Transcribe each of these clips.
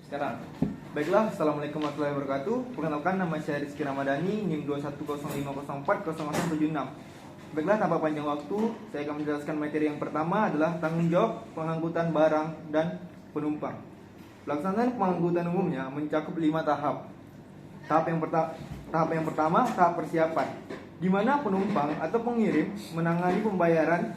Sekarang. Baiklah, Assalamualaikum warahmatullahi wabarakatuh. Perkenalkan, nama saya Rizky Ramadhani, NIM 2105040176. Baiklah, tanpa panjang waktu, saya akan menjelaskan materi yang pertama adalah tanggung jawab pengangkutan barang dan penumpang. Pelaksanaan pengangkutan umumnya mencakup 5 tahap. Tahap yang pertama, tahap persiapan, di mana penumpang atau pengirim menangani pembayaran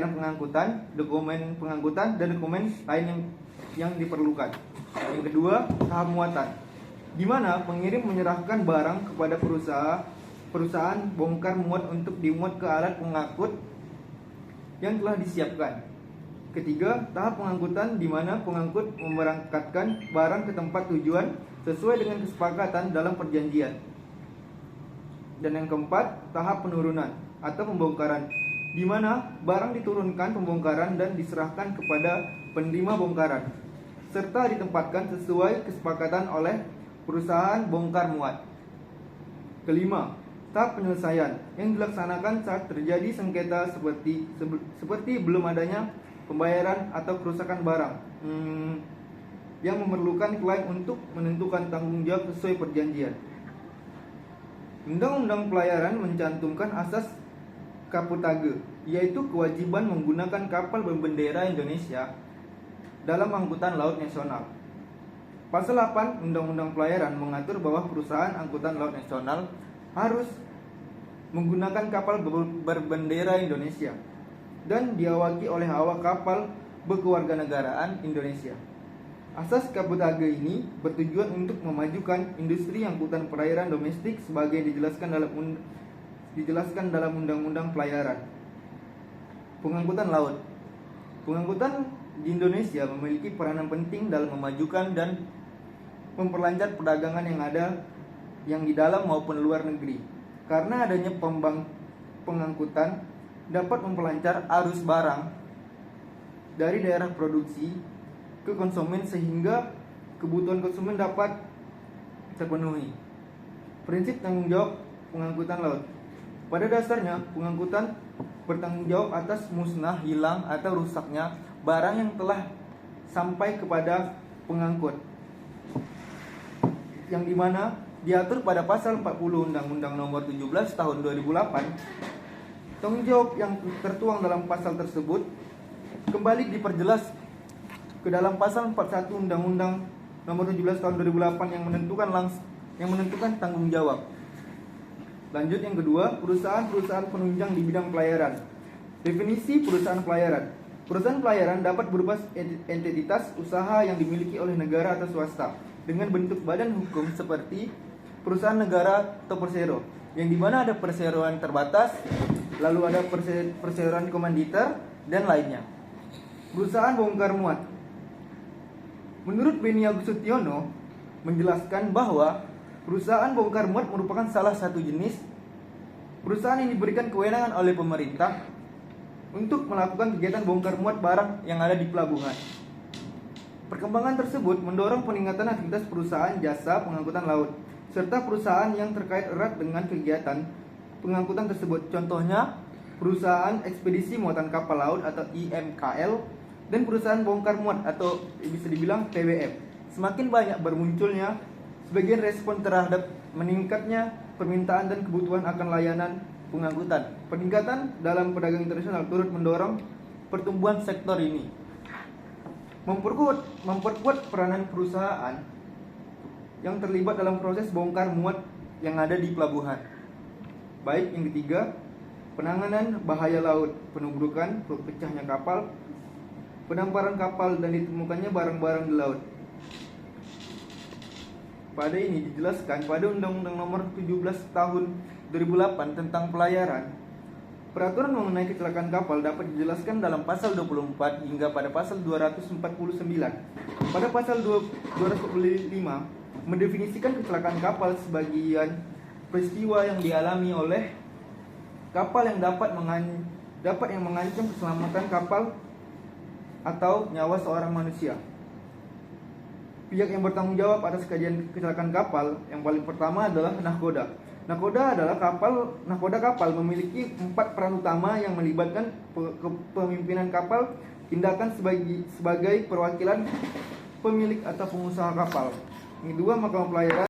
pengangkutan, dokumen pengangkutan, dan dokumen lain yang diperlukan. Yang kedua, tahap muatan, di mana pengirim menyerahkan barang kepada perusahaan bongkar muat untuk dimuat ke alat pengangkut yang telah disiapkan. Ketiga, tahap pengangkutan, di mana pengangkut memberangkatkan barang ke tempat tujuan sesuai dengan kesepakatan dalam perjanjian. Dan yang keempat, tahap penurunan atau pembongkaran, di mana barang diturunkan pembongkaran dan diserahkan kepada penerima bongkaran, serta ditempatkan sesuai kesepakatan oleh perusahaan bongkar muat. Kelima, tahap penyelesaian yang dilaksanakan saat terjadi sengketa seperti belum adanya pembayaran atau kerusakan barang yang memerlukan klien untuk menentukan tanggung jawab sesuai perjanjian. Undang-Undang Pelayaran mencantumkan asas Kaputage, yaitu kewajiban menggunakan kapal berbendera Indonesia dalam angkutan laut nasional. Pasal 8 Undang-Undang Pelayaran mengatur bahwa perusahaan angkutan laut nasional harus menggunakan kapal berbendera Indonesia dan diawaki oleh awak kapal berkewarganegaraan Indonesia. Asas Kaputage ini bertujuan untuk memajukan industri angkutan perairan domestik sebagai dijelaskan dalam Undang-Undang Pelayaran. Pengangkutan laut. Pengangkutan di Indonesia memiliki peranan penting dalam memajukan dan memperlancar perdagangan yang di dalam maupun luar negeri. Karena adanya pengangkutan dapat memperlancar arus barang dari daerah produksi ke konsumen sehingga kebutuhan konsumen dapat terpenuhi. Prinsip tanggung jawab pengangkutan laut. Pada dasarnya, pengangkutan bertanggung jawab atas musnah, hilang, atau rusaknya barang yang telah sampai kepada pengangkut, yang dimana diatur pada pasal 40 Undang-Undang Nomor 17 Tahun 2008. Tanggung jawab yang tertuang dalam pasal tersebut kembali diperjelas ke dalam pasal 41 Undang-Undang Nomor 17 Tahun 2008 yang menentukan tanggung jawab. Lanjut, yang kedua, perusahaan penunjang di bidang pelayaran. Definisi perusahaan pelayaran. Perusahaan pelayaran dapat berupa entitas usaha yang dimiliki oleh negara atau swasta dengan bentuk badan hukum seperti perusahaan negara atau persero, yang dimana ada perseroan terbatas, lalu ada perseroan komanditer, dan lainnya. Perusahaan bongkar muat. Menurut Beni Agustiono menjelaskan bahwa perusahaan bongkar muat merupakan salah satu jenis perusahaan yang diberikan kewenangan oleh pemerintah untuk melakukan kegiatan bongkar muat barang yang ada di pelabuhan. Perkembangan tersebut mendorong peningkatan aktivitas perusahaan jasa pengangkutan laut serta perusahaan yang terkait erat dengan kegiatan pengangkutan tersebut. Contohnya, perusahaan ekspedisi muatan kapal laut atau IMKL dan perusahaan bongkar muat atau bisa dibilang PBM. Semakin banyak bermunculnya sebagian respon terhadap meningkatnya permintaan dan kebutuhan akan layanan pengangkutan. Peningkatan dalam perdagangan internasional turut mendorong pertumbuhan sektor ini. Memperkuat peranan perusahaan yang terlibat dalam proses bongkar muat yang ada di pelabuhan. Baik, yang ketiga, penanganan bahaya laut, penubrukan, pecahnya kapal, penamparan kapal, dan ditemukannya barang-barang di laut. Pada ini dijelaskan pada Undang-Undang Nomor 17 Tahun 2008 tentang pelayaran. Peraturan mengenai kecelakaan kapal dapat dijelaskan dalam pasal 24 hingga pada pasal 249. Pada pasal 245 mendefinisikan kecelakaan kapal sebagian peristiwa yang dialami oleh kapal yang dapat mengancam keselamatan kapal atau nyawa seorang manusia. Pihak yang bertanggung jawab atas kajian kecelakaan kapal yang paling pertama adalah nahkoda. Nahkoda kapal memiliki 4 peran utama yang melibatkan kepemimpinan kapal, tindakan sebagai perwakilan pemilik atau pengusaha kapal. Yang kedua, Mahkamah Pelayaran